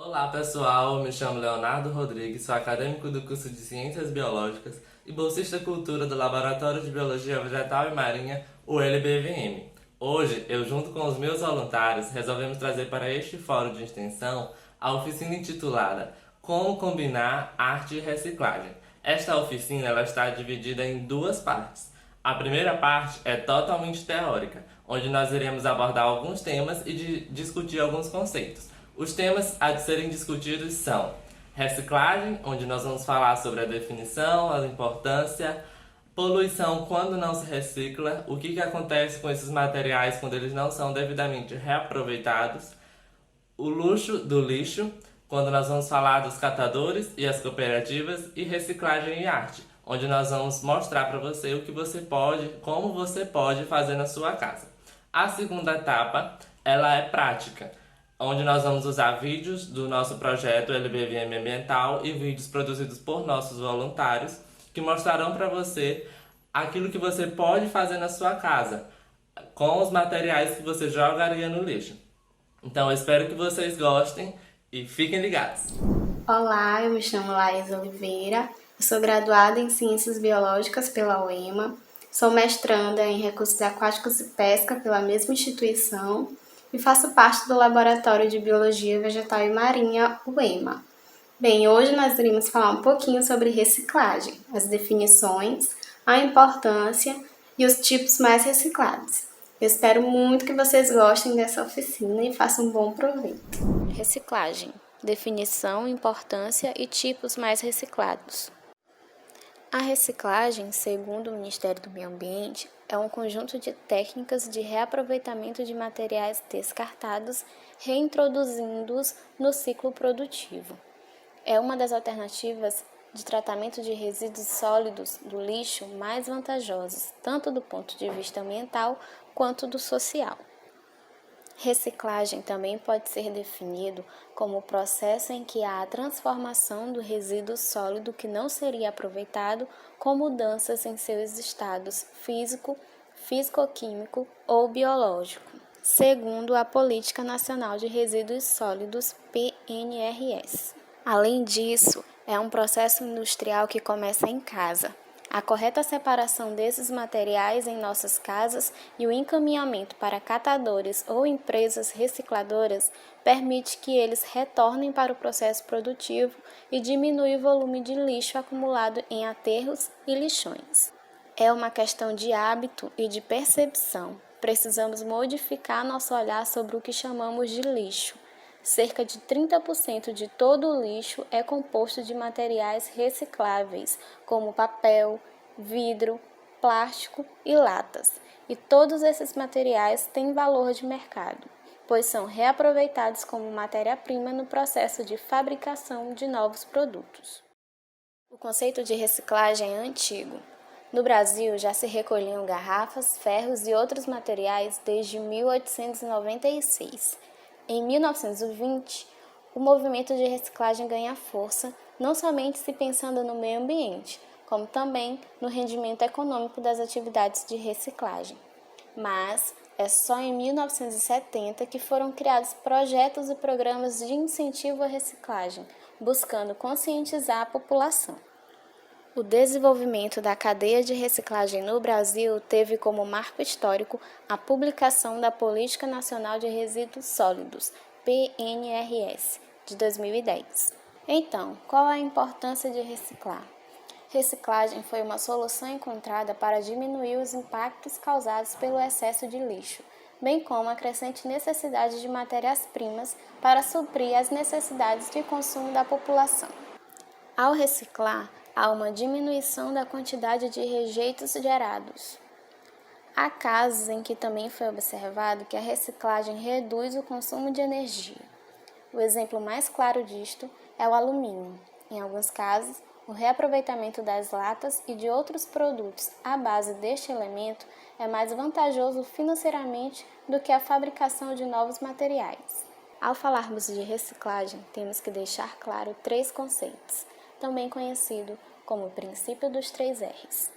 Olá pessoal, me chamo Leonardo Rodrigues, sou acadêmico do curso de Ciências Biológicas e bolsista Cultura do Laboratório de Biologia Vegetal e Marinha, o LBVM. Hoje, eu junto com os meus voluntários, resolvemos trazer para este fórum de extensão a oficina intitulada Como Combinar Arte e Reciclagem. Esta oficina ela está dividida em duas partes. A primeira parte é totalmente teórica, onde nós iremos abordar alguns temas e discutir alguns conceitos. Os temas a serem discutidos são reciclagem, onde nós vamos falar sobre a definição, a importância, poluição quando não se recicla, o que acontece com esses materiais quando eles não são devidamente reaproveitados, o luxo do lixo, quando nós vamos falar dos catadores e as cooperativas, e reciclagem e arte, onde nós vamos mostrar para você o que você pode, como você pode fazer na sua casa. A segunda etapa, ela é prática, onde nós vamos usar vídeos do nosso projeto LBVM Ambiental e vídeos produzidos por nossos voluntários que mostrarão para você aquilo que você pode fazer na sua casa com os materiais que você jogaria no lixo. Então eu espero que vocês gostem e fiquem ligados. Olá, eu me chamo Laís Oliveira, eu sou graduada em Ciências Biológicas pela UEMA, sou mestranda em Recursos Aquáticos e Pesca pela mesma instituição e faço parte do Laboratório de Biologia Vegetal e Marinha, UEMA. Bem, hoje nós iremos falar um pouquinho sobre reciclagem, as definições, a importância e os tipos mais reciclados. Eu espero muito que vocês gostem dessa oficina e façam um bom proveito. Reciclagem: definição, importância e tipos mais reciclados. A reciclagem, segundo o Ministério do Meio Ambiente, é um conjunto de técnicas de reaproveitamento de materiais descartados, reintroduzindo-os no ciclo produtivo. É uma das alternativas de tratamento de resíduos sólidos do lixo mais vantajosas, tanto do ponto de vista ambiental quanto do social. Reciclagem também pode ser definido como o processo em que há a transformação do resíduo sólido que não seria aproveitado com mudanças em seus estados físico, físico-químico ou biológico, segundo a Política Nacional de Resíduos Sólidos, PNRS. Além disso, é um processo industrial que começa em casa. A correta separação desses materiais em nossas casas e o encaminhamento para catadores ou empresas recicladoras permite que eles retornem para o processo produtivo e diminui o volume de lixo acumulado em aterros e lixões. É uma questão de hábito e de percepção. Precisamos modificar nosso olhar sobre o que chamamos de lixo. Cerca de 30% de todo o lixo é composto de materiais recicláveis, como papel, vidro, plástico e latas. E todos esses materiais têm valor de mercado, pois são reaproveitados como matéria-prima no processo de fabricação de novos produtos. O conceito de reciclagem é antigo. No Brasil, já se recolhiam garrafas, ferros e outros materiais desde 1896. Em 1920, o movimento de reciclagem ganha força, não somente se pensando no meio ambiente, como também no rendimento econômico das atividades de reciclagem. Mas é só em 1970 que foram criados projetos e programas de incentivo à reciclagem, buscando conscientizar a população. O desenvolvimento da cadeia de reciclagem no Brasil teve como marco histórico a publicação da Política Nacional de Resíduos Sólidos, PNRS, de 2010. Então, qual a importância de reciclar? Reciclagem foi uma solução encontrada para diminuir os impactos causados pelo excesso de lixo, bem como a crescente necessidade de matérias-primas para suprir as necessidades de consumo da população. Ao reciclar, há uma diminuição da quantidade de rejeitos gerados. Há casos em que também foi observado que a reciclagem reduz o consumo de energia. O exemplo mais claro disto é o alumínio. Em alguns casos, o reaproveitamento das latas e de outros produtos à base deste elemento é mais vantajoso financeiramente do que a fabricação de novos materiais. Ao falarmos de reciclagem, temos que deixar claro 3 conceitos, também conhecido como o princípio dos 3 R's.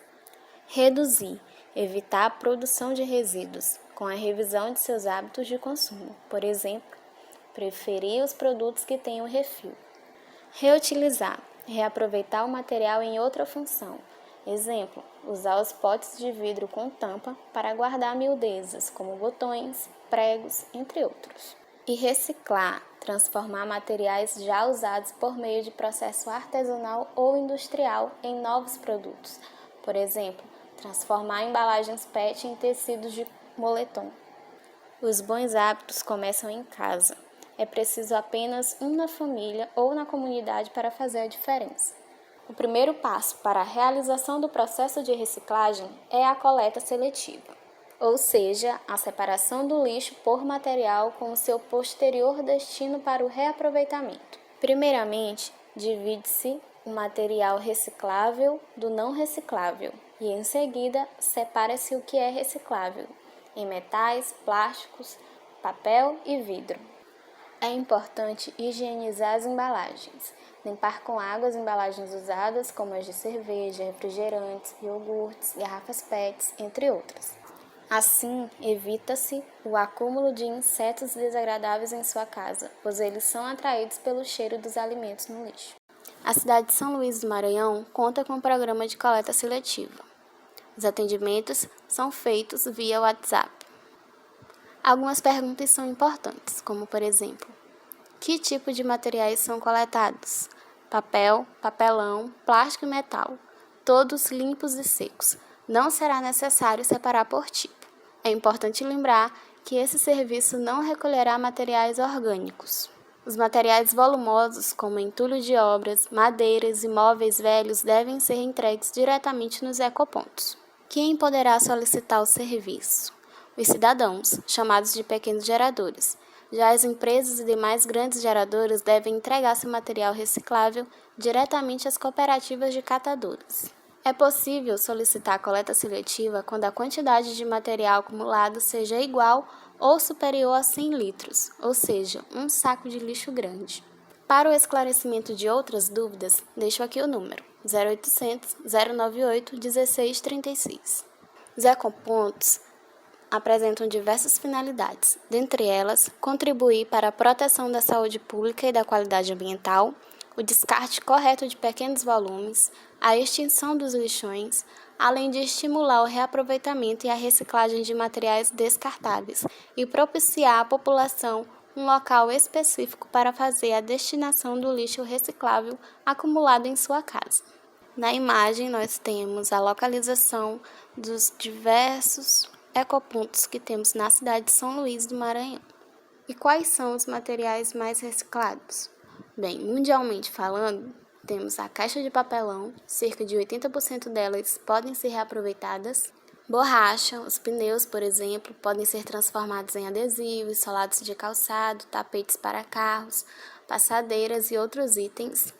Reduzir, evitar a produção de resíduos, com a revisão de seus hábitos de consumo. Por exemplo, Preferir os produtos que tenham refil. Reutilizar. Reaproveitar o material em outra função. Exemplo, usar os potes de vidro com tampa para guardar miudezas, como botões, pregos, entre outros. E reciclar. Transformar materiais já usados por meio de processo artesanal ou industrial em novos produtos. Por exemplo, transformar embalagens PET em tecidos de moletom. Os bons hábitos começam em casa. É preciso apenas um na família ou na comunidade para fazer a diferença. O primeiro passo para a realização do processo de reciclagem é a coleta seletiva, ou seja, a separação do lixo por material com o seu posterior destino para o reaproveitamento. Primeiramente, divide-se o material reciclável do não reciclável e, em seguida, separa-se o que é reciclável em metais, plásticos, papel e vidro. É importante higienizar as embalagens, limpar com água as embalagens usadas, como as de cerveja, refrigerantes, iogurtes, garrafas PETs, entre outras. Assim, evita-se o acúmulo de insetos desagradáveis em sua casa, pois eles são atraídos pelo cheiro dos alimentos no lixo. A cidade de São Luís do Maranhão conta com um programa de coleta seletiva. Os atendimentos são feitos via WhatsApp. Algumas perguntas são importantes, como por exemplo, que tipo de materiais são coletados? Papel, papelão, plástico e metal, todos limpos e secos. Não será necessário separar por tipo. É importante lembrar que esse serviço não recolherá materiais orgânicos. Os materiais volumosos, como entulho de obras, madeiras e móveis velhos, devem ser entregues diretamente nos ecopontos. Quem poderá solicitar o serviço? Os cidadãos, chamados de pequenos geradores. Já as empresas e demais grandes geradoras devem entregar seu material reciclável diretamente às cooperativas de catadores. É possível solicitar a coleta seletiva quando a quantidade de material acumulado seja igual ou superior a 100 litros, ou seja, um saco de lixo grande. Para o esclarecimento de outras dúvidas, deixo aqui o número 0800 098 1636. Os ecopontos apresentam diversas finalidades, dentre elas, contribuir para a proteção da saúde pública e da qualidade ambiental, o descarte correto de pequenos volumes, a extinção dos lixões, além de estimular o reaproveitamento e a reciclagem de materiais descartáveis e propiciar à população um local específico para fazer a destinação do lixo reciclável acumulado em sua casa. Na imagem, nós temos a localização dos diversos ecopontos que temos na cidade de São Luís do Maranhão. E quais são os materiais mais reciclados? Bem, mundialmente falando, temos a caixa de papelão, cerca de 80% delas podem ser reaproveitadas. Borracha, os pneus, por exemplo, podem ser transformados em adesivos, solados de calçado, tapetes para carros, passadeiras e outros itens.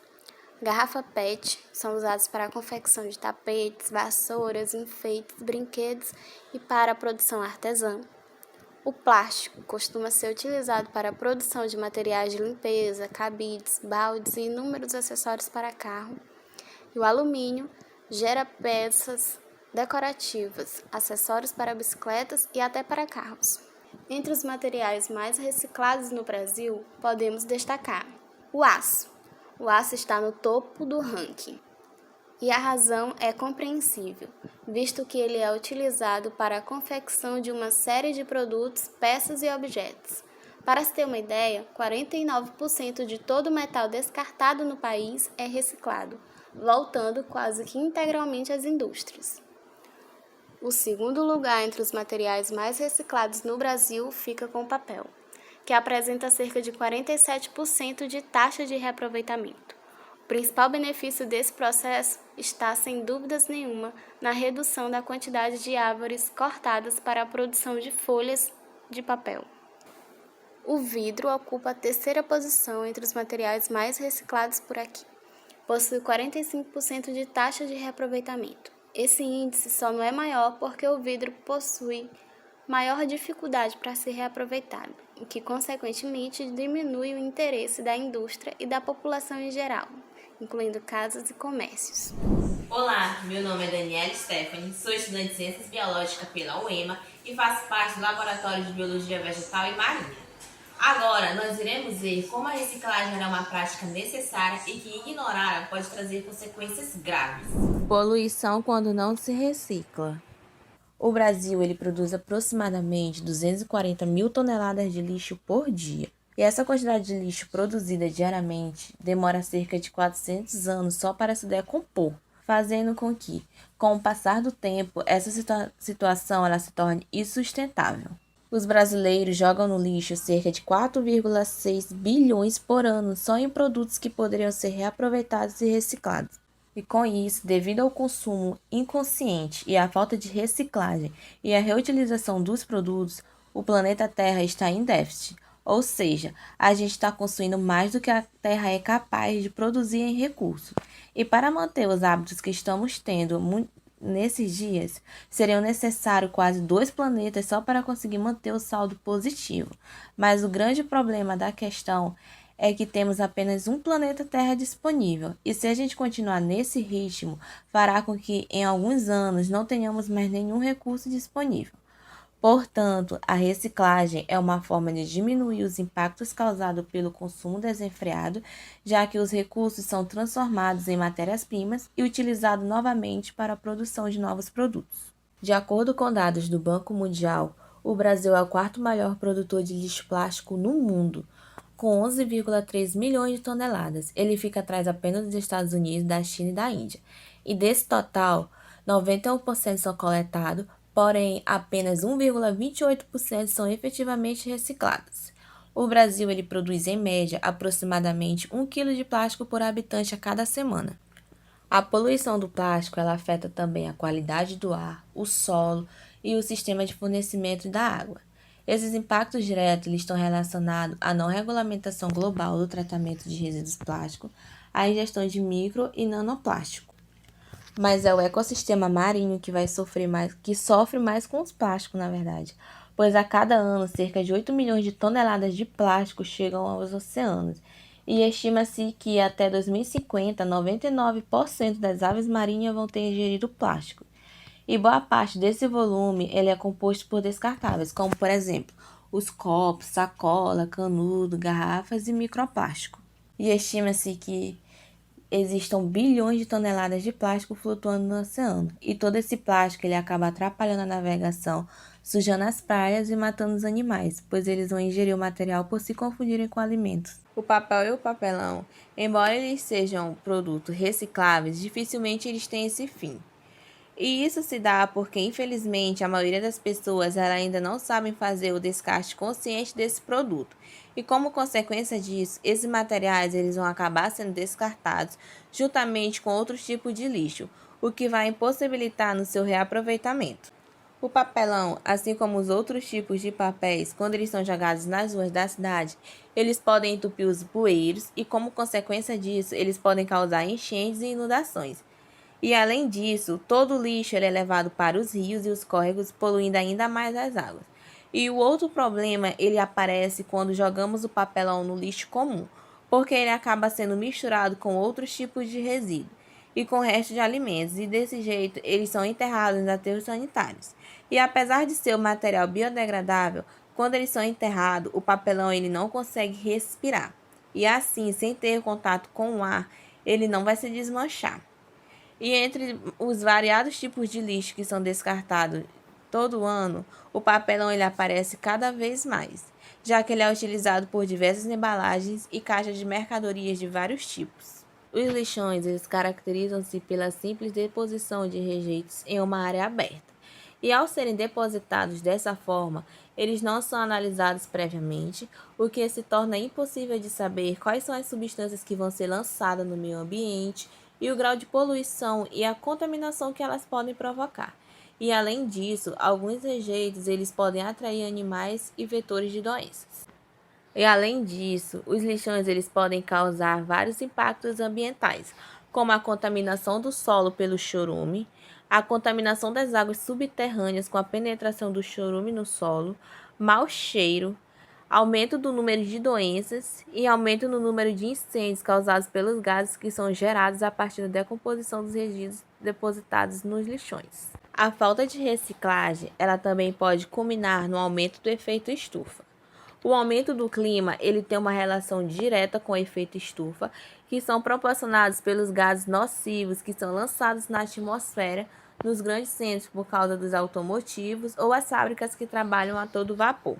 Garrafa PET são usadas para a confecção de tapetes, vassouras, enfeites, brinquedos e para a produção artesã. O plástico costuma ser utilizado para a produção de materiais de limpeza, cabides, baldes e inúmeros acessórios para carro. E o alumínio gera peças decorativas, acessórios para bicicletas e até para carros. Entre os materiais mais reciclados no Brasil, podemos destacar o aço. O aço está no topo do ranking. E a razão é compreensível, visto que ele é utilizado para a confecção de uma série de produtos, peças e objetos. Para se ter uma ideia, 49% de todo o metal descartado no país é reciclado, voltando quase que integralmente às indústrias. O segundo lugar entre os materiais mais reciclados no Brasil fica com o papel, que apresenta cerca de 47% de taxa de reaproveitamento. O principal benefício desse processo está, sem dúvidas nenhuma, na redução da quantidade de árvores cortadas para a produção de folhas de papel. O vidro ocupa a terceira posição entre os materiais mais reciclados por aqui. Possui 45% de taxa de reaproveitamento. Esse índice só não é maior porque o vidro possui maior dificuldade para ser reaproveitado, o que consequentemente diminui o interesse da indústria e da população em geral, incluindo casas e comércios. Olá, meu nome é Daniela Stephanie, sou estudante de Ciências Biológicas pela UEMA e faço parte do Laboratório de Biologia Vegetal e Marinha. Agora, nós iremos ver como a reciclagem é uma prática necessária e que ignorá-la pode trazer consequências graves. Poluição quando não se recicla. O Brasil ele produz aproximadamente 240 mil toneladas de lixo por dia. E essa quantidade de lixo produzida diariamente demora cerca de 400 anos só para se decompor, fazendo com que, com o passar do tempo, essa situação ela se torne insustentável. Os brasileiros jogam no lixo cerca de 4,6 bilhões por ano só em produtos que poderiam ser reaproveitados e reciclados. E com isso, devido ao consumo inconsciente e à falta de reciclagem e à reutilização dos produtos, o planeta Terra está em déficit. Ou seja, a gente está consumindo mais do que a Terra é capaz de produzir em recursos. E para manter os hábitos que estamos tendo nesses dias, seriam necessários quase 2 planetas só para conseguir manter o saldo positivo. Mas o grande problema da questão é que temos apenas um planeta Terra disponível, e se a gente continuar nesse ritmo, fará com que em alguns anos não tenhamos mais nenhum recurso disponível. Portanto, a reciclagem é uma forma de diminuir os impactos causados pelo consumo desenfreado, já que os recursos são transformados em matérias-primas e utilizados novamente para a produção de novos produtos. De acordo com dados do Banco Mundial, o Brasil é o quarto maior produtor de lixo plástico no mundo, com 11,3 milhões de toneladas. Ele fica atrás apenas dos Estados Unidos, da China e da Índia. E desse total, 91% são coletados, porém apenas 1,28% são efetivamente reciclados. O Brasil ele produz em média aproximadamente 1 kg de plástico por habitante a cada semana. A poluição do plástico ela afeta também a qualidade do ar, o solo e o sistema de fornecimento da água. Esses impactos diretos eles estão relacionados à não regulamentação global do tratamento de resíduos plásticos, à ingestão de micro e nanoplástico. Mas é o ecossistema marinho que sofre mais com os plásticos, na verdade, pois a cada ano cerca de 8 milhões de toneladas de plástico chegam aos oceanos, e estima-se que até 2050, 99% das aves marinhas vão ter ingerido plástico. E boa parte desse volume ele é composto por descartáveis, como por exemplo, os copos, sacola, canudo, garrafas e microplástico. E estima-se que existam bilhões de toneladas de plástico flutuando no oceano, e todo esse plástico ele acaba atrapalhando a navegação, sujando as praias e matando os animais, pois eles vão ingerir o material por se confundirem com alimentos. O papel e o papelão, embora eles sejam produtos recicláveis, dificilmente eles têm esse fim. E isso se dá porque, infelizmente, a maioria das pessoas ela ainda não sabem fazer o descarte consciente desse produto. E como consequência disso, esses materiais eles vão acabar sendo descartados juntamente com outros tipos de lixo, o que vai impossibilitar no seu reaproveitamento. O papelão, assim como os outros tipos de papéis, quando eles são jogados nas ruas da cidade, eles podem entupir os bueiros e, como consequência disso, eles podem causar enchentes e inundações. E além disso, todo o lixo ele é levado para os rios e os córregos, poluindo ainda mais as águas. E o outro problema ele aparece quando jogamos o papelão no lixo comum, porque ele acaba sendo misturado com outros tipos de resíduo e com o resto de alimentos, e desse jeito eles são enterrados nos aterros sanitários. E apesar de ser um material biodegradável, quando eles são enterrados, o papelão ele não consegue respirar. E assim, sem ter contato com o ar, ele não vai se desmanchar. E entre os variados tipos de lixo que são descartados todo ano, o papelão ele aparece cada vez mais, já que ele é utilizado por diversas embalagens e caixas de mercadorias de vários tipos. Os lixões eles caracterizam-se pela simples deposição de rejeitos em uma área aberta. E ao serem depositados dessa forma, eles não são analisados previamente, o que se torna impossível de saber quais são as substâncias que vão ser lançadas no meio ambiente e o grau de poluição e a contaminação que elas podem provocar. E além disso, alguns rejeitos eles podem atrair animais e vetores de doenças. E além disso, os lixões eles podem causar vários impactos ambientais, como a contaminação do solo pelo chorume, a contaminação das águas subterrâneas com a penetração do chorume no solo, mau cheiro, aumento do número de doenças e aumento no número de incêndios causados pelos gases que são gerados a partir da decomposição dos resíduos depositados nos lixões. A falta de reciclagem, ela também pode culminar no aumento do efeito estufa. O aumento do clima, ele tem uma relação direta com o efeito estufa, que são proporcionados pelos gases nocivos que são lançados na atmosfera nos grandes centros por causa dos automotivos ou as fábricas que trabalham a todo vapor.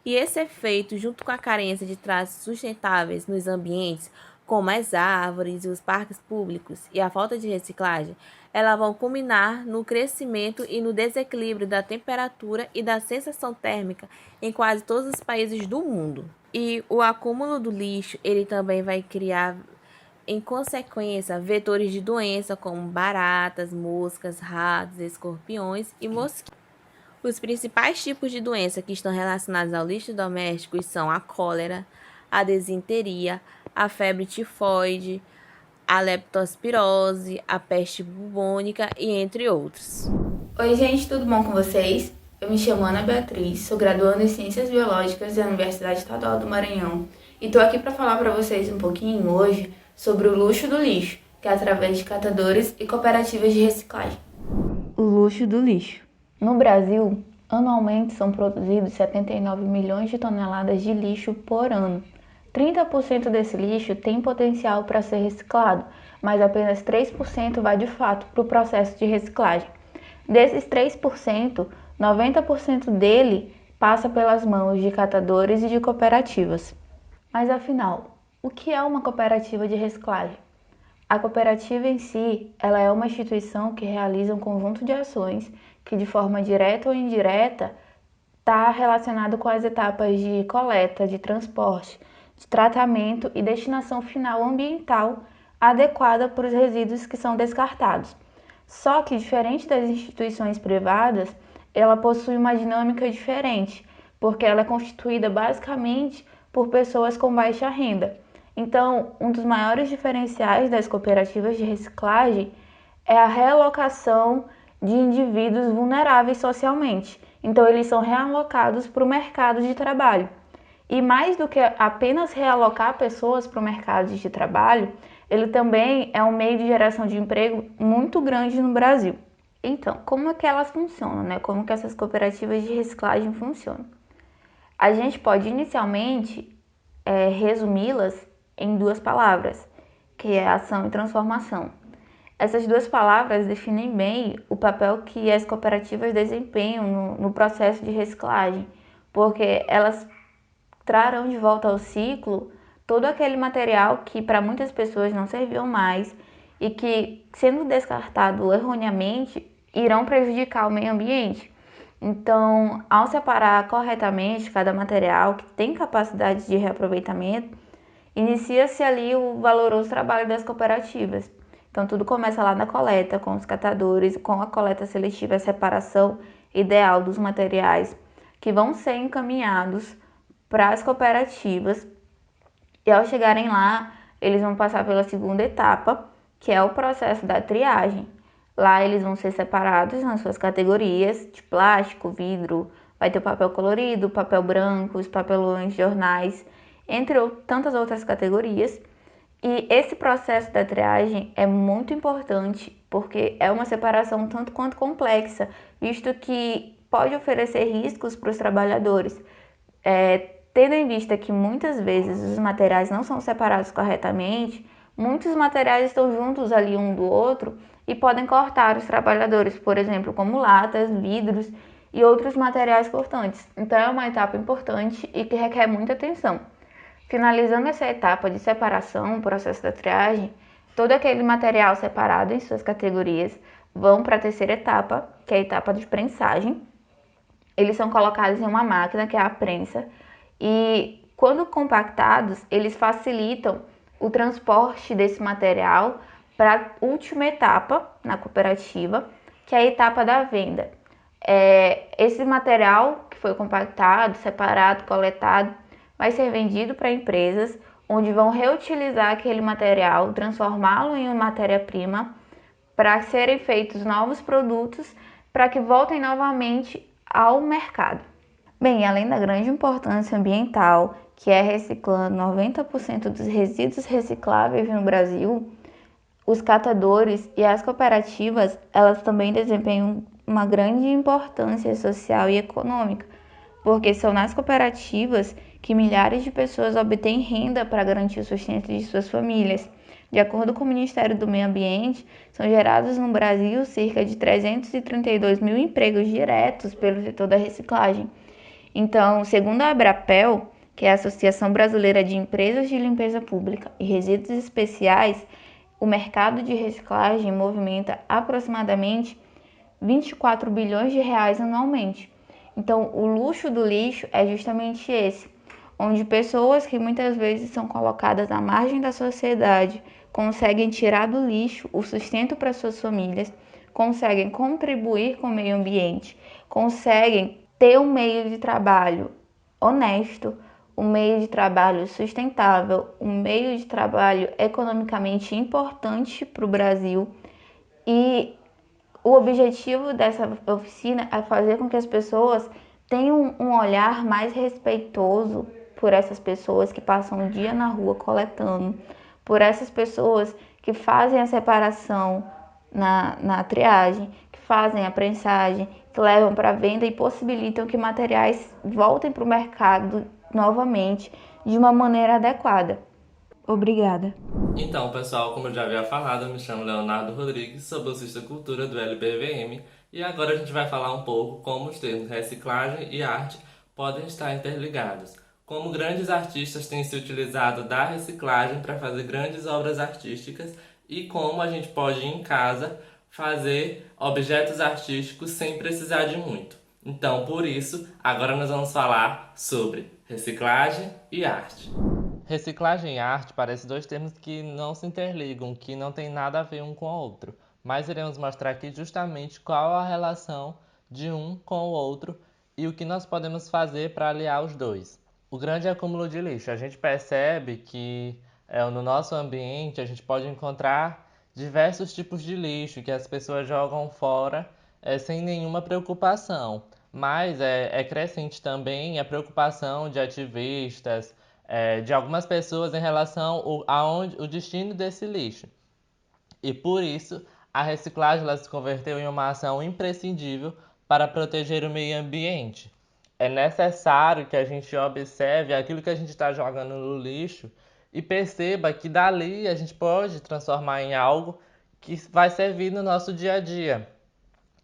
E esse efeito, junto com a carência de traços sustentáveis nos ambientes, como as árvores e os parques públicos, e a falta de reciclagem, elas vão culminar no crescimento e no desequilíbrio da temperatura e da sensação térmica em quase todos os países do mundo. E o acúmulo do lixo, ele também vai criar, em consequência, vetores de doença como baratas, moscas, ratos, escorpiões e mosquitos. Os principais tipos de doença que estão relacionados ao lixo doméstico são a cólera, a desinteria, a febre tifoide, a leptospirose, a peste bubônica e entre outros. Oi gente, tudo bom com vocês? Eu me chamo Ana Beatriz, sou graduanda em Ciências Biológicas da Universidade Estadual do Maranhão e estou aqui para falar para vocês um pouquinho hoje sobre o luxo do lixo, que é através de catadores e cooperativas de reciclagem. O luxo do lixo. No Brasil, anualmente são produzidos 79 milhões de toneladas de lixo por ano. 30% desse lixo tem potencial para ser reciclado, mas apenas 3% vai de fato para o processo de reciclagem. Desses 3%, 90% dele passa pelas mãos de catadores e de cooperativas. Mas afinal, o que é uma cooperativa de reciclagem? A cooperativa em si, ela é uma instituição que realiza um conjunto de ações que de forma direta ou indireta está relacionado com as etapas de coleta, de transporte, de tratamento e destinação final ambiental adequada para os resíduos que são descartados. Só que, diferente das instituições privadas, ela possui uma dinâmica diferente, porque ela é constituída basicamente por pessoas com baixa renda. Então, um dos maiores diferenciais das cooperativas de reciclagem é a realocação de indivíduos vulneráveis socialmente. Então, eles são realocados para o mercado de trabalho. E mais do que apenas realocar pessoas para o mercado de trabalho, ele também é um meio de geração de emprego muito grande no Brasil. Então, como é que elas funcionam, né? Como que essas cooperativas de reciclagem funcionam? A gente pode inicialmente resumi-las em duas palavras, que é ação e transformação. Essas duas palavras definem bem o papel que as cooperativas desempenham no processo de reciclagem, porque elas trarão de volta ao ciclo todo aquele material que para muitas pessoas não serviam mais e que, sendo descartado erroneamente, irão prejudicar o meio ambiente. Então, ao separar corretamente cada material que tem capacidade de reaproveitamento, inicia-se ali o valoroso trabalho das cooperativas. Então, tudo começa lá na coleta, com os catadores, com a coleta seletiva, a separação ideal dos materiais que vão ser encaminhados para as cooperativas. E ao chegarem lá, eles vão passar pela segunda etapa, que é o processo da triagem. Lá eles vão ser separados nas suas categorias de plástico, vidro, vai ter o papel colorido, o papel branco, os papelões, jornais, entre tantas outras categorias. E esse processo da triagem é muito importante porque é uma separação tanto quanto complexa, visto que pode oferecer riscos para os trabalhadores. Tendo em vista que muitas vezes os materiais não são separados corretamente, muitos materiais estão juntos ali um do outro e podem cortar os trabalhadores, por exemplo, como latas, vidros e outros materiais cortantes. Então é uma etapa importante e que requer muita atenção. Finalizando essa etapa de separação, o processo da triagem, todo aquele material separado em suas categorias vão para a terceira etapa, que é a etapa de prensagem. Eles são colocados em uma máquina, que é a prensa, e quando compactados, eles facilitam o transporte desse material para a última etapa na cooperativa, que é a etapa da venda. Esse material que foi compactado, separado, coletado, vai ser vendido para empresas onde vão reutilizar aquele material, transformá-lo em uma matéria-prima para serem feitos novos produtos para que voltem novamente ao mercado. Bem, além da grande importância ambiental, que é reciclando 90% dos resíduos recicláveis no Brasil, os catadores e as cooperativas, elas também desempenham uma grande importância social e econômica, porque são nas cooperativas que milhares de pessoas obtêm renda para garantir o sustento de suas famílias. De acordo com o Ministério do Meio Ambiente, são gerados no Brasil cerca de 332 mil empregos diretos pelo setor da reciclagem. Então, segundo a Abrapel, que é a Associação Brasileira de Empresas de Limpeza Pública e Resíduos Especiais, o mercado de reciclagem movimenta aproximadamente 24 bilhões de reais anualmente. Então, o luxo do lixo é justamente esse, onde pessoas que muitas vezes são colocadas à margem da sociedade conseguem tirar do lixo o sustento para suas famílias, conseguem contribuir com o meio ambiente, conseguem ter um meio de trabalho honesto, um meio de trabalho sustentável, um meio de trabalho economicamente importante para o Brasil. E o objetivo dessa oficina é fazer com que as pessoas tenham um olhar mais respeitoso por essas pessoas que passam o dia na rua coletando, por essas pessoas que fazem a separação na triagem, que fazem a prensagem, que levam para venda e possibilitam que materiais voltem para o mercado novamente de uma maneira adequada. Obrigada. Então, pessoal, como eu já havia falado, eu me chamo Leonardo Rodrigues, sou bolsista Cultura do LBVM e agora a gente vai falar um pouco como os termos reciclagem e arte podem estar interligados. Como grandes artistas têm se utilizado da reciclagem para fazer grandes obras artísticas e como a gente pode, em casa, fazer objetos artísticos sem precisar de muito. Então, por isso, agora nós vamos falar sobre reciclagem e arte. Reciclagem e arte parecem dois termos que não se interligam, que não tem nada a ver um com o outro, mas iremos mostrar aqui justamente qual a relação de um com o outro e o que nós podemos fazer para aliar os dois. O grande acúmulo de lixo. A gente percebe que no nosso ambiente a gente pode encontrar diversos tipos de lixo que as pessoas jogam fora sem nenhuma preocupação, mas é crescente também a preocupação de ativistas, de algumas pessoas em relação aonde o destino desse lixo. E por isso, a reciclagem ela se converteu em uma ação imprescindível para proteger o meio ambiente. É necessário que a gente observe aquilo que a gente está jogando no lixo e perceba que dali a gente pode transformar em algo que vai servir no nosso dia a dia.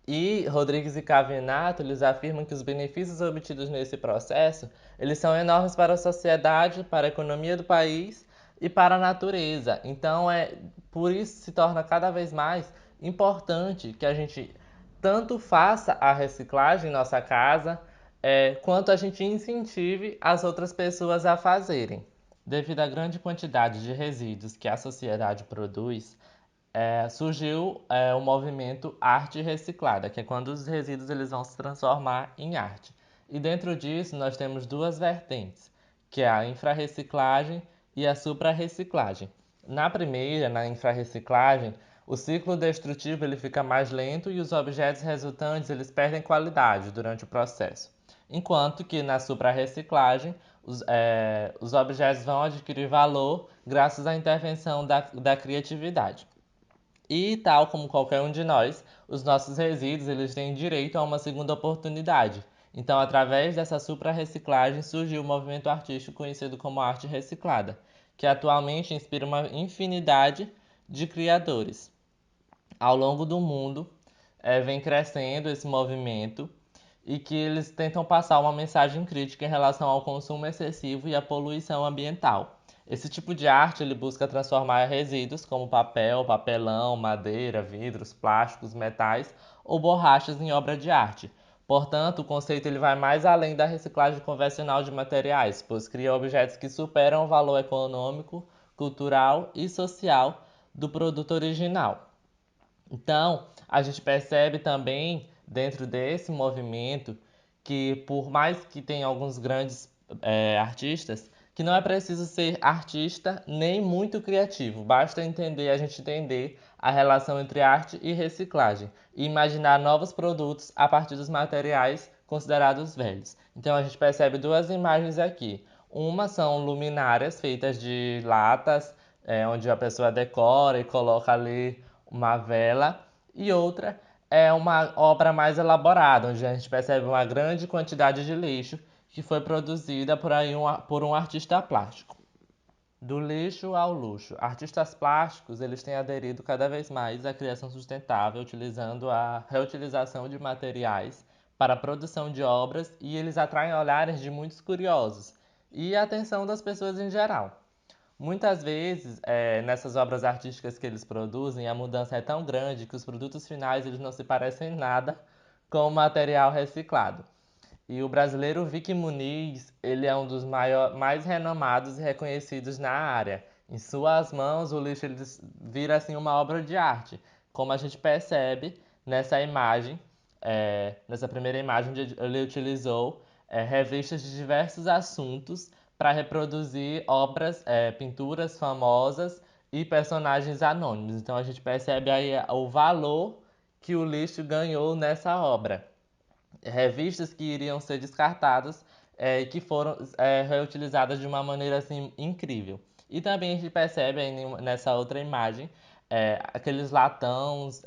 E Rodrigues e Cavinato, eles afirmam que os benefícios obtidos nesse processo, eles são enormes para a sociedade, para a economia do país e para a natureza. Então, por isso se torna cada vez mais importante que a gente tanto faça a reciclagem em nossa casa, quanto a gente incentive as outras pessoas a fazerem. Devido à grande quantidade de resíduos que a sociedade produz, surgiu o movimento arte reciclada, que é quando os resíduos eles vão se transformar em arte. E dentro disso nós temos duas vertentes, que é a infrarreciclagem e a suprarreciclagem. Na primeira, na infrarreciclagem, o ciclo destrutivo ele fica mais lento e os objetos resultantes eles perdem qualidade durante o processo. Enquanto que na suprarreciclagem, os objetos vão adquirir valor graças à intervenção da criatividade. E, tal como qualquer um de nós, os nossos resíduos eles têm direito a uma segunda oportunidade. Então, através dessa suprarreciclagem, surgiu o movimento artístico conhecido como arte reciclada, que atualmente inspira uma infinidade de criadores. Ao longo do mundo, vem crescendo esse movimento e que eles tentam passar uma mensagem crítica em relação ao consumo excessivo e à poluição ambiental. Esse tipo de arte ele busca transformar resíduos como papel, papelão, madeira, vidros, plásticos, metais ou borrachas em obra de arte. Portanto, o conceito ele vai mais além da reciclagem convencional de materiais, pois cria objetos que superam o valor econômico, cultural e social do produto original. Então, a gente percebe também, dentro desse movimento, que por mais que tenha alguns grandes artistas, que não é preciso ser artista nem muito criativo, basta a gente entender a relação entre arte e reciclagem e imaginar novos produtos a partir dos materiais considerados velhos. Então a gente percebe duas imagens aqui. Uma são luminárias feitas de latas, onde a pessoa decora e coloca ali uma vela, e outra é uma obra mais elaborada, onde a gente percebe uma grande quantidade de lixo que foi produzida por um artista plástico. Do lixo ao luxo. Artistas plásticos, eles têm aderido cada vez mais à criação sustentável, utilizando a reutilização de materiais para a produção de obras, e eles atraem olhares de muitos curiosos e a atenção das pessoas em geral. Muitas vezes, nessas obras artísticas que eles produzem, a mudança é tão grande que os produtos finais eles não se parecem nada com o material reciclado. E o brasileiro Vicky Muniz, ele é um dos mais renomados e reconhecidos na área. Em suas mãos, o lixo ele vira assim uma obra de arte, como a gente percebe nessa imagem, nessa primeira imagem onde ele utilizou revistas de diversos assuntos para reproduzir obras, pinturas famosas e personagens anônimos. Então a gente percebe aí o valor que o lixo ganhou nessa obra. Revistas que iriam ser descartadas e que foram reutilizadas de uma maneira assim incrível. E também a gente percebe aí nessa outra imagem aqueles latões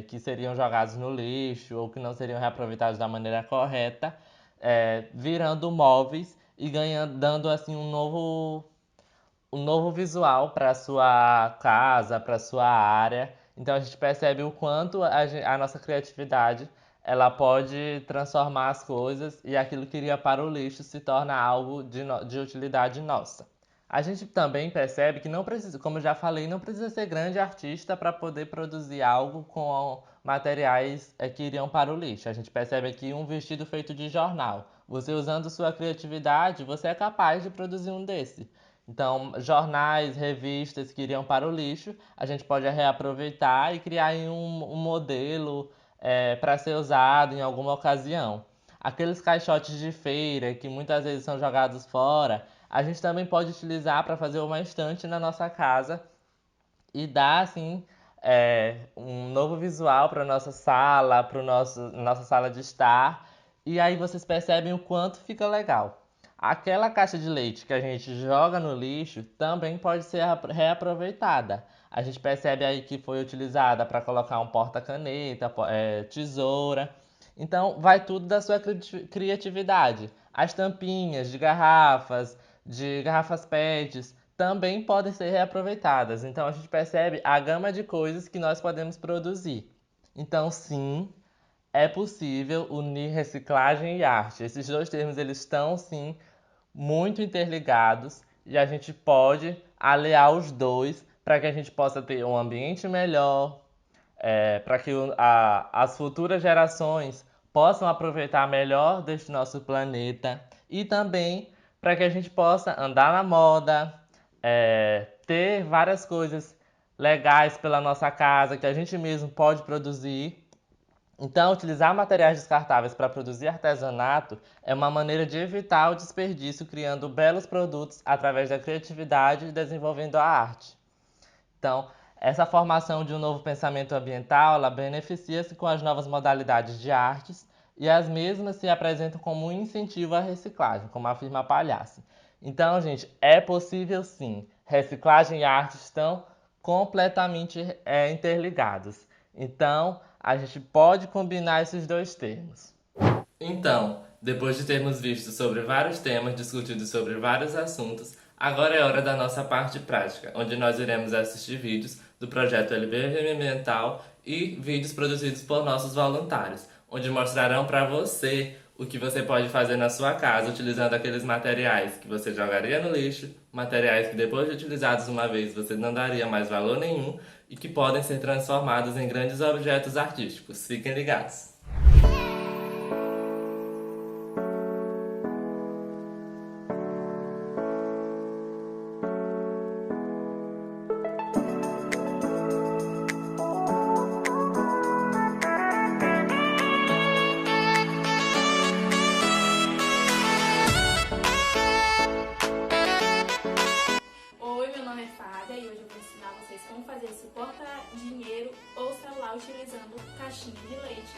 que seriam jogados no lixo ou que não seriam reaproveitados da maneira correta, virando móveis e dando assim um novo visual para sua casa, para sua área. Então a gente percebe o quanto a nossa criatividade ela pode transformar as coisas e aquilo que iria para o lixo se torna algo de utilidade nossa. A gente também percebe que não precisa, como eu já falei, não precisa ser grande artista para poder produzir algo com materiais que iriam para o lixo. A gente percebe aqui um vestido feito de jornal. Você usando sua criatividade, você é capaz de produzir um desse. Então, jornais, revistas que iriam para o lixo, a gente pode reaproveitar e criar em um modelo para ser usado em alguma ocasião. Aqueles caixotes de feira que muitas vezes são jogados fora, a gente também pode utilizar para fazer uma estante na nossa casa e dar assim um novo visual para nossa sala, para nossa sala de estar. E aí vocês percebem o quanto fica legal. Aquela caixa de leite que a gente joga no lixo também pode ser reaproveitada. A gente percebe aí que foi utilizada para colocar um porta-caneta, tesoura. Então, vai tudo da sua criatividade. As tampinhas de garrafas PETs, também podem ser reaproveitadas. Então, a gente percebe a gama de coisas que nós podemos produzir. Então, sim, é possível unir reciclagem e arte. Esses dois termos eles estão, sim, muito interligados e a gente pode aliar os dois para que a gente possa ter um ambiente melhor, para que as futuras gerações possam aproveitar melhor deste nosso planeta e também para que a gente possa andar na moda, ter várias coisas legais pela nossa casa que a gente mesmo pode produzir. Então, utilizar materiais descartáveis para produzir artesanato é uma maneira de evitar o desperdício, criando belos produtos através da criatividade e desenvolvendo a arte. Então, essa formação de um novo pensamento ambiental, ela beneficia-se com as novas modalidades de artes e as mesmas se apresentam como um incentivo à reciclagem, como afirma a Palhaça. Então, gente, é possível sim. Reciclagem e arte estão completamente interligados. Então, a gente pode combinar esses dois termos. Então, depois de termos visto sobre vários temas, discutido sobre vários assuntos, agora é hora da nossa parte prática, onde nós iremos assistir vídeos do projeto LBVM Ambiental e vídeos produzidos por nossos voluntários, onde mostrarão para você o que você pode fazer na sua casa utilizando aqueles materiais que você jogaria no lixo, materiais que depois de utilizados uma vez você não daria mais valor nenhum e que podem ser transformados em grandes objetos artísticos. Fiquem ligados! E hoje eu vou ensinar vocês como fazer esse porta-dinheiro ou celular utilizando caixinha de leite.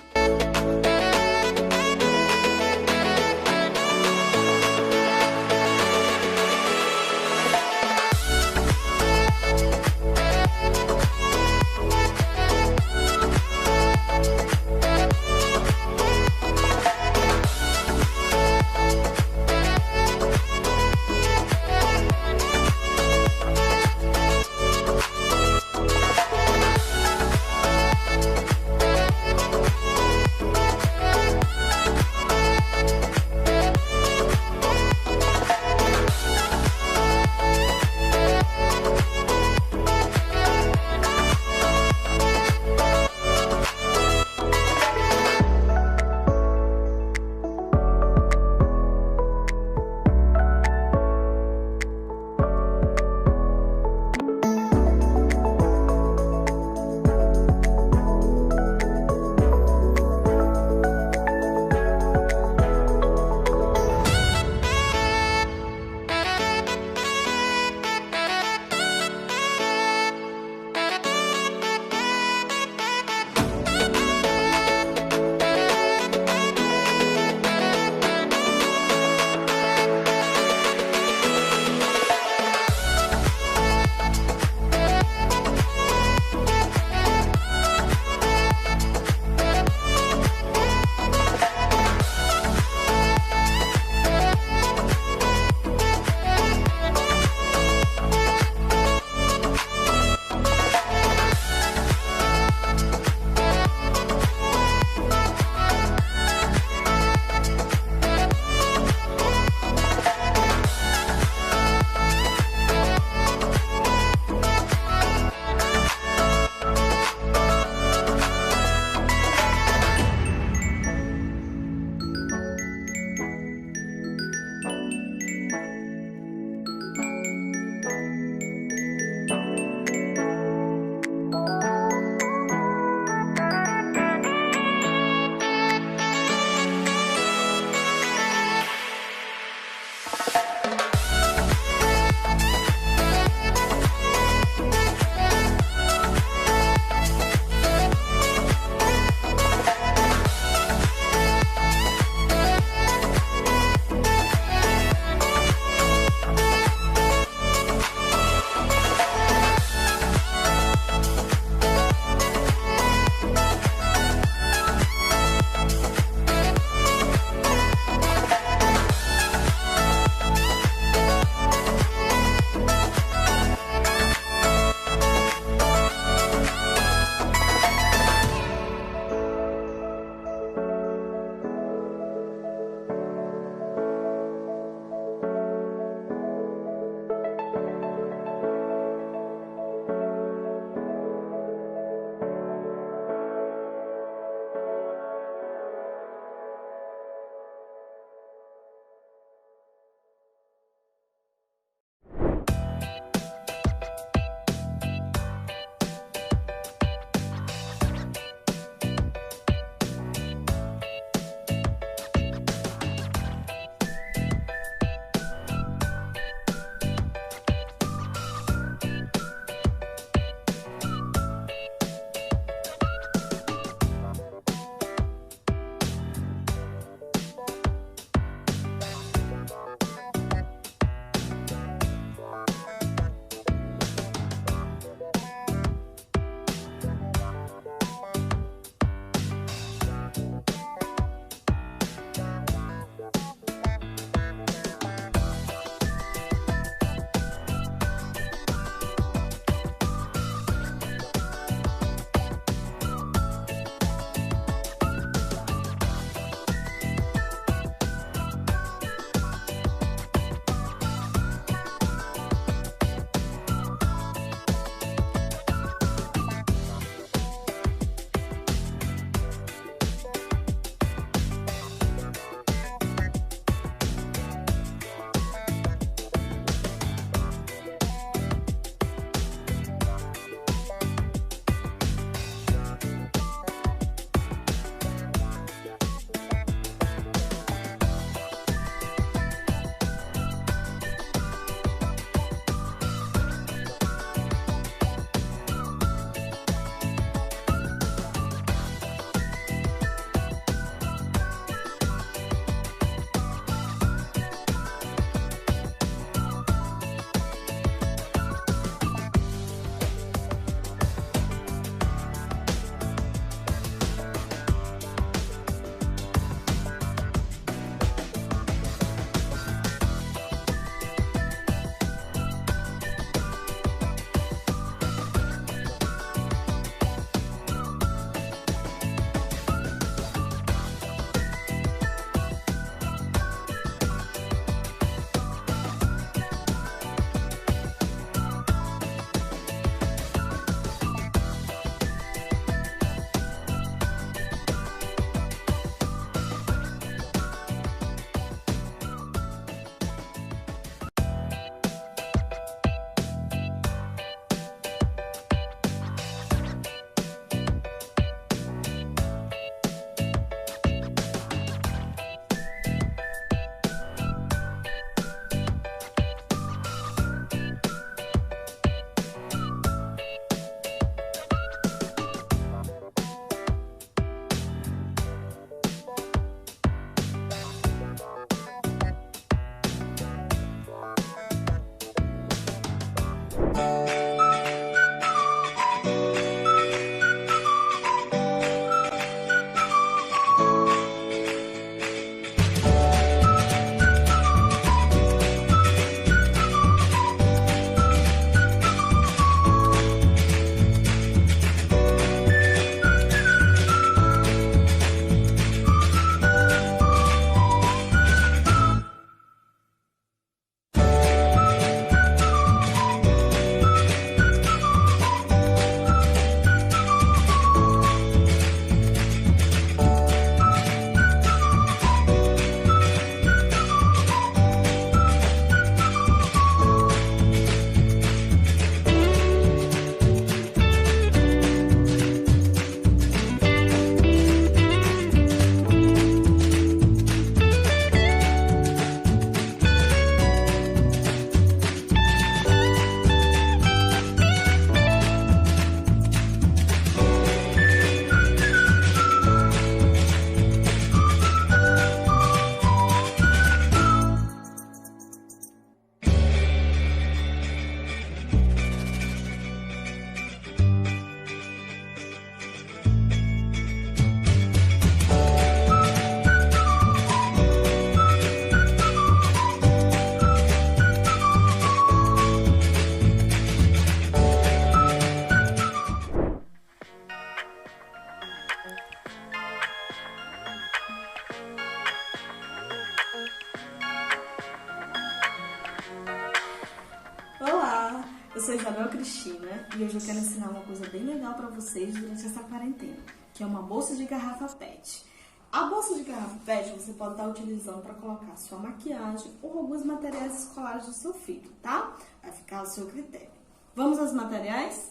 Eu sou Isabel Cristina e hoje eu quero ensinar uma coisa bem legal para vocês durante essa quarentena, que é uma bolsa de garrafa PET. A bolsa de garrafa PET você pode estar utilizando para colocar sua maquiagem ou alguns materiais escolares do seu filho, tá? Vai ficar ao seu critério. Vamos aos materiais?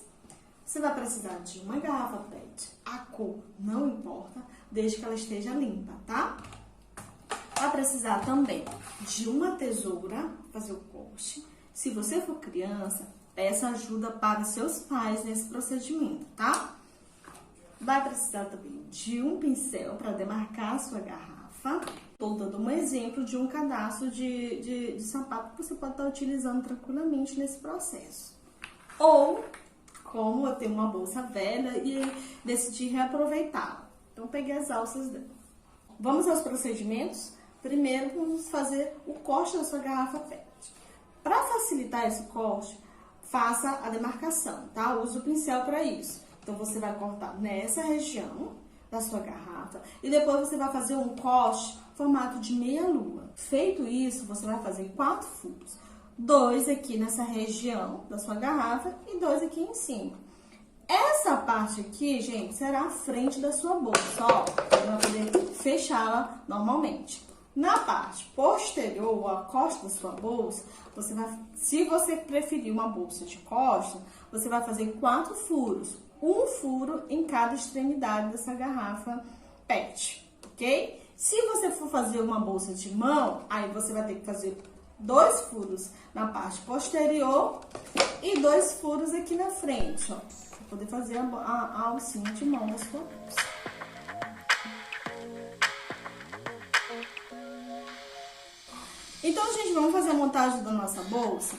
Você vai precisar de uma garrafa PET. A cor não importa, desde que ela esteja limpa, tá? Vai precisar também de uma tesoura para fazer o corte. Se você for criança, peça ajuda para seus pais nesse procedimento, tá? Vai precisar também de um pincel para demarcar a sua garrafa. Estou dando um exemplo de um cadastro de sapato que você pode estar utilizando tranquilamente nesse processo. Ou, como eu tenho uma bolsa velha e decidi reaproveitá-la. Então, peguei as alças dela. Vamos aos procedimentos? Primeiro, vamos fazer o corte da sua garrafa PET. Para facilitar esse corte, faça a demarcação, tá? Use o pincel para isso. Então, você vai cortar nessa região da sua garrafa e depois você vai fazer um corte formato de meia-lua. Feito isso, você vai fazer 4 furos. 2 aqui nessa região da sua garrafa e 2 aqui em cima. Essa parte aqui, gente, será a frente da sua bolsa, ó. Você vai poder fechá-la normalmente. Na parte posterior, a costa da sua bolsa, você vai, se você preferir uma bolsa de costa, você vai fazer 4 furos. Um furo em cada extremidade dessa garrafa PET, ok? Se você for fazer uma bolsa de mão, aí você vai ter que fazer 2 furos na parte posterior e 2 furos aqui na frente, ó, para poder fazer a alcinha de mão da sua bolsa. Então, gente, vamos fazer a montagem da nossa bolsa?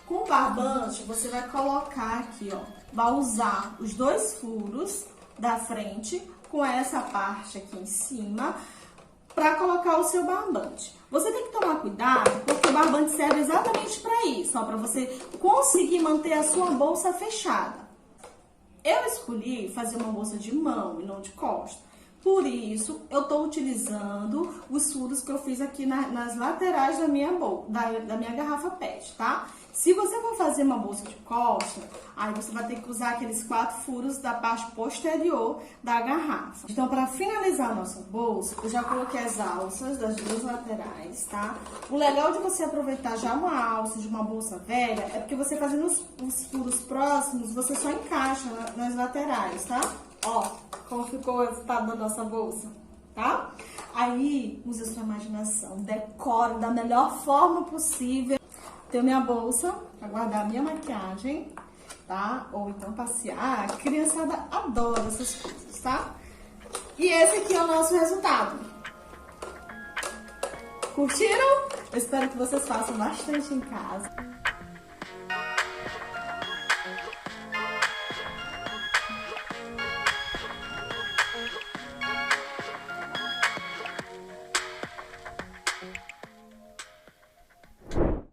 Com o barbante, você vai colocar aqui, ó, vai usar os 2 furos da frente com essa parte aqui em cima para colocar o seu barbante. Você tem que tomar cuidado, porque o barbante serve exatamente para isso, ó, para você conseguir manter a sua bolsa fechada. Eu escolhi fazer uma bolsa de mão e não de costa. Por isso, eu estou utilizando os furos que eu fiz aqui nas laterais da minha garrafa PET, tá? Se você for fazer uma bolsa de costa, aí você vai ter que usar aqueles 4 furos da parte posterior da garrafa. Então, para finalizar a nossa bolsa, eu já coloquei as alças das 2 laterais, tá? O legal de você aproveitar já uma alça de uma bolsa velha é porque você fazendo os furos próximos, você só encaixa nas laterais, tá? Ó, como ficou o resultado da nossa bolsa, tá? Aí, use a sua imaginação, decore da melhor forma possível. Tenho minha bolsa para guardar a minha maquiagem, tá? Ou então passear. A criançada adora essas coisas, tá? E esse aqui é o nosso resultado. Curtiram? Eu espero que vocês façam bastante em casa.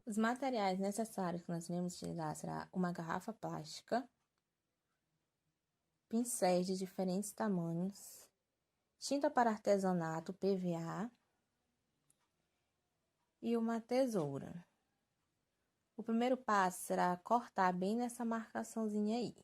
Os materiais necessários que nós vamos utilizar será uma garrafa plástica, pincéis de diferentes tamanhos, tinta para artesanato PVA e uma tesoura. O primeiro passo será cortar bem nessa marcaçãozinha aí.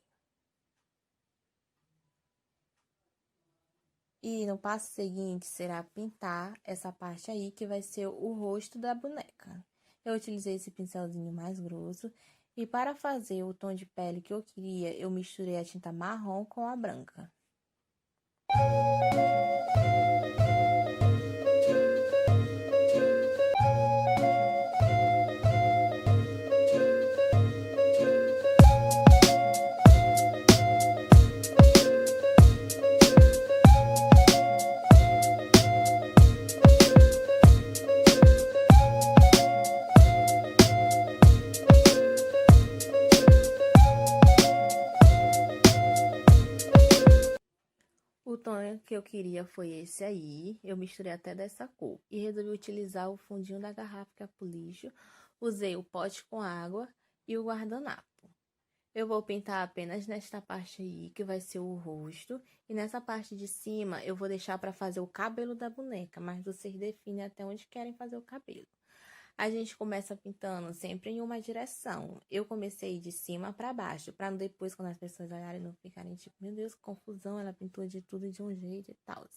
E no passo seguinte será pintar essa parte aí que vai ser o rosto da boneca. Eu utilizei esse pincelzinho mais grosso e para fazer o tom de pele que eu queria, eu misturei a tinta marrom com a branca. O tom que eu queria foi esse aí, eu misturei até dessa cor e resolvi utilizar o fundinho da garrafa que é pro lixo, usei o pote com água e o guardanapo. Eu vou pintar apenas nesta parte aí, que vai ser o rosto, e nessa parte de cima eu vou deixar para fazer o cabelo da boneca, mas vocês definem até onde querem fazer o cabelo. A gente começa pintando sempre em uma direção. Eu comecei de cima para baixo, para depois, quando as pessoas olharem, não ficarem tipo, meu Deus, que confusão, ela pintou de tudo de um jeito e tal.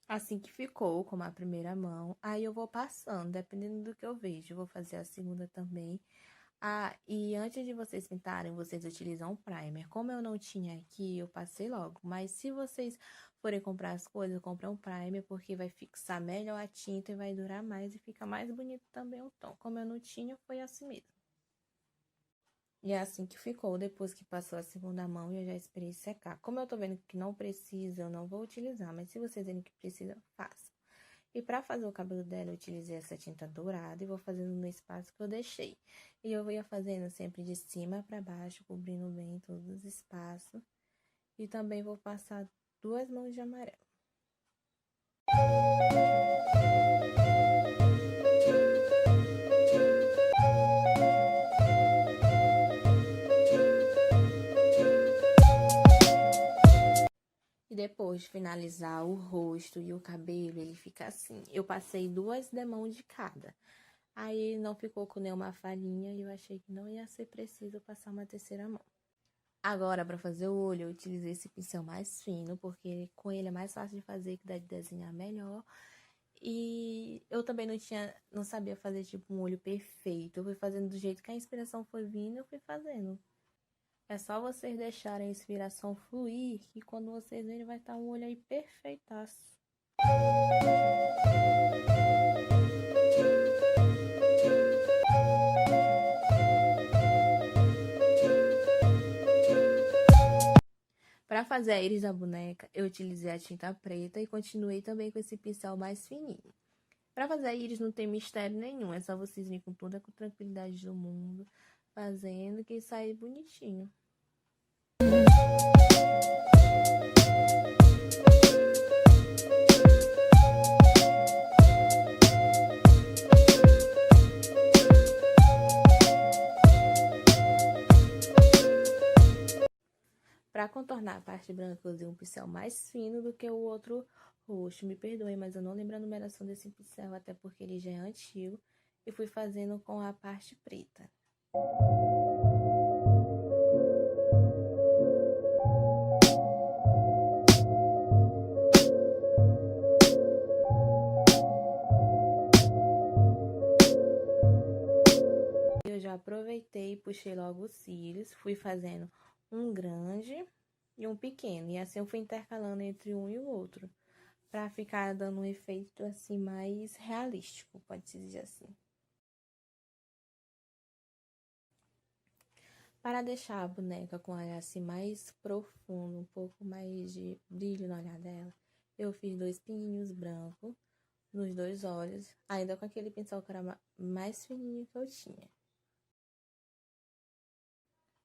Assim que ficou, como a primeira mão, aí eu vou passando, dependendo do que eu vejo. Eu vou fazer a segunda também. E antes de vocês pintarem, vocês utilizam um primer. Como eu não tinha aqui, eu passei logo. Mas se vocês forem comprar as coisas, comprem um primer, porque vai fixar melhor a tinta e vai durar mais e fica mais bonito também o tom. Como eu não tinha, foi assim mesmo. E é assim que ficou, depois que passou a segunda mão e eu já esperei secar. Como eu tô vendo que não precisa, eu não vou utilizar. Mas se vocês verem que precisa, façam. E para fazer o cabelo dela, eu utilizei essa tinta dourada e vou fazendo no espaço que eu deixei. E eu ia fazendo sempre de cima para baixo, cobrindo bem todos os espaços. E também vou passar 2 mãos de amarelo. E depois de finalizar o rosto e o cabelo, ele fica assim. Eu passei 2 demãos de cada. Aí não ficou com nenhuma falhinha e eu achei que não ia ser preciso passar uma terceira mão. Agora, para fazer o olho, eu utilizei esse pincel mais fino, porque com ele é mais fácil de fazer, que dá de desenhar melhor. E eu também não sabia fazer tipo um olho perfeito. Eu fui fazendo do jeito que a inspiração foi vindo, eu fui fazendo. É só vocês deixarem a inspiração fluir, que quando vocês verem vai estar um olho aí perfeitaço. Para fazer a íris da boneca, eu utilizei a tinta preta e continuei também com esse pincel mais fininho. Para fazer a íris não tem mistério nenhum, é só vocês virem com toda a tranquilidade do mundo, fazendo que sai bonitinho. Para contornar a parte branca, eu usei um pincel mais fino do que o outro roxo. Me perdoem, mas eu não lembro a numeração desse pincel, até porque ele já é antigo. E fui fazendo com a parte preta. Eu já aproveitei e puxei logo os cílios, fui fazendo um grande e um pequeno. E assim eu fui intercalando entre um e o outro, para ficar dando um efeito assim mais realístico, pode-se dizer assim. Para deixar a boneca com o olhar assim mais profundo, um pouco mais de brilho no olhar dela, eu fiz 2 pinguinhos brancos nos 2 olhos, ainda com aquele pincel que era mais fininho que eu tinha.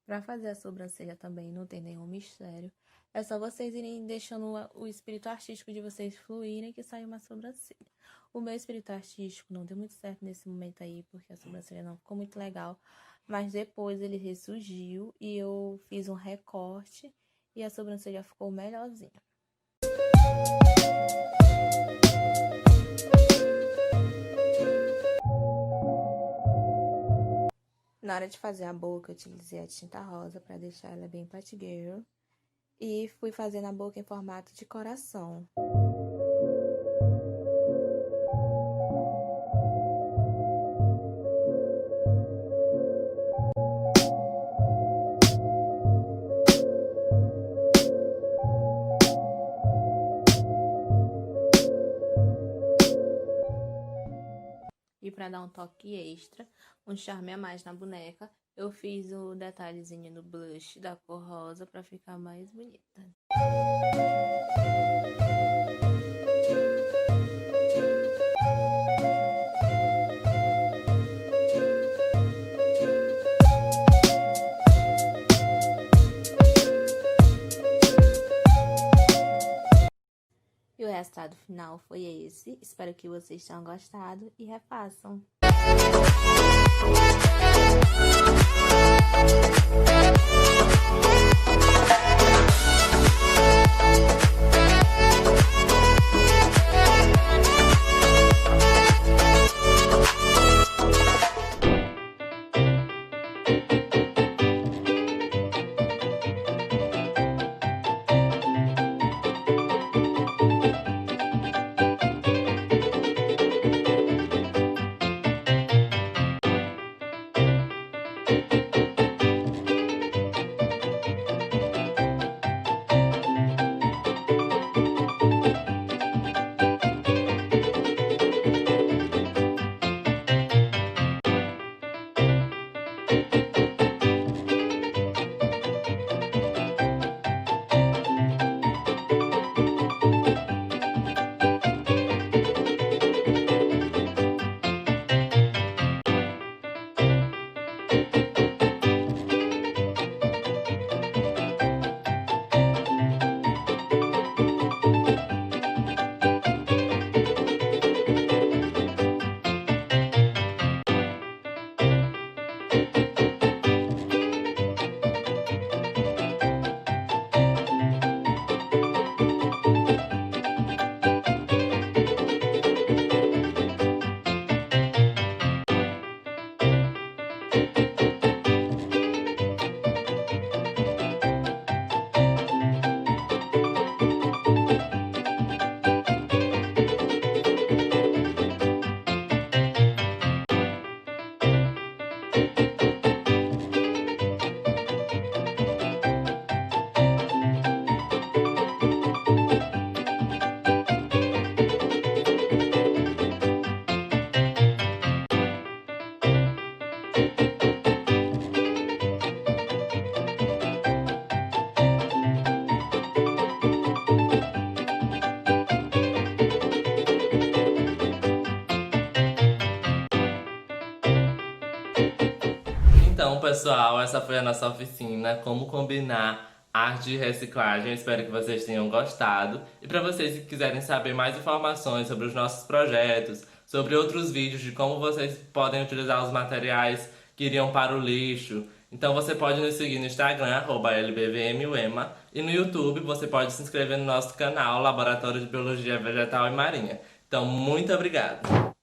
Para fazer a sobrancelha também não tem nenhum mistério. É só vocês irem deixando o espírito artístico de vocês fluírem que sai uma sobrancelha. O meu espírito artístico não deu muito certo nesse momento aí, porque a sobrancelha não ficou muito legal. Mas depois ele ressurgiu e eu fiz um recorte e a sobrancelha ficou melhorzinha. Na hora de fazer a boca, eu utilizei a tinta rosa para deixar ela bem Pat Girl. E fui fazendo a boca em formato de coração. E para dar um toque extra, um charme a mais na boneca, eu fiz o detalhezinho do blush da cor rosa para ficar mais bonita. E o resultado final foi esse. Espero que vocês tenham gostado e refaçam. pessoal, essa foi a nossa oficina, como combinar arte de reciclagem. Eu espero que vocês tenham gostado. E para vocês que quiserem saber mais informações sobre os nossos projetos, sobre outros vídeos de como vocês podem utilizar os materiais que iriam para o lixo, então você pode nos seguir no Instagram, @lbvmuema, e no YouTube você pode se inscrever no nosso canal Laboratório de Biologia Vegetal e Marinha. Então, muito obrigado!